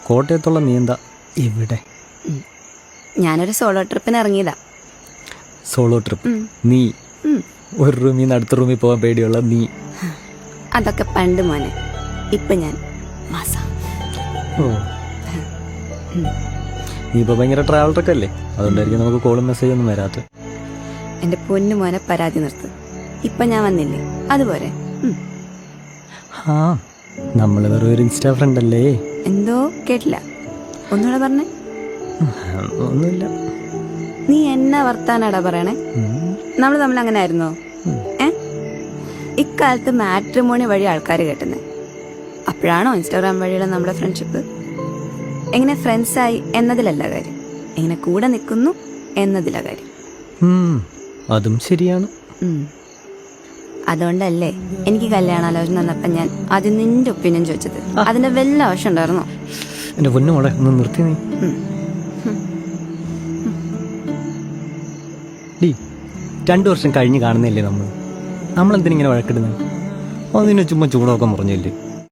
കോട്ടയത്തുള്ള നീ എന്താ ഇവിടെ? ഞാനൊരു സോളോ ട്രിപ്പിന് ഇറങ്ങിയതാ. Solo trip? നീ ഒരു റൂമിൽ നിന്ന് അടുത്ത റൂമിൽ പോകാൻ പേടിയുള്ള നീ? അതൊക്കെ പണ്ട് മോനെ. ഇപ്പൊ ഞാൻ മാസാ. ഓ, നീ ഇപ്പൊ ഭയങ്കര ട്രാവലറൊക്കെ അല്ലേ, അതുകൊണ്ടായിരിക്കും നമുക്ക് കോളും മെസ്സേജ് ഒന്നും വരാത്ത. എന്റെ പൊന്നു മോനെ പരാതി നിർത്ത്. ഇപ്പൊ ഞാൻ വന്നില്ലേ, അതുപോലെ. ആ, നമ്മള് വെറും ഒരു ഇൻസ്റ്റാ ഫ്രണ്ട് അല്ലേ? എന്തോ കേട്ടില്ല, ഒന്നുകൂടെ പറഞ്ഞേ. ഒന്നുമില്ല. നീ എന്നാ വർത്താനാടാ പറയണേ? നമ്മൾ തമ്മിൽ അങ്ങനെ ആയിരുന്നോ? ഇക്കാലത്ത് മാട്രിമോണി വഴി ആൾക്കാർ കേട്ടുന്നത്. അപ്പോഴാണോ ഇൻസ്റ്റാഗ്രാം വഴിയുള്ള നമ്മുടെ ഫ്രണ്ട്ഷിപ്പ്? എങ്ങനെ ഫ്രണ്ട്സായി എന്നതിലല്ല കാര്യം, എങ്ങനെ കൂടെ നിൽക്കുന്നു എന്നതിലാ കാര്യം. അതും ശരിയാണ്. അതുകൊണ്ടല്ലേ എനിക്ക് കല്യാണാലോചന വന്നപ്പോ ഞാൻ ആദ്യം നിന്റെ ഒപ്പീനിയൻ ചോദിച്ചത്. അതിന്റെ വല്ല ആവശ്യം ഉണ്ടായിരുന്നോ? എന്റെ പൊന്നു മോളെ ഒന്ന് നിർത്തി നീ. 2 വർഷം കഴിഞ്ഞ് കാണുന്നില്ലേ നമ്മളെന്തിനിങ്ങനെ വഴക്കിടുന്നത്? അതിനെ ചുമ്മാ ചൂടൊക്കെ പറഞ്ഞില്ലേ?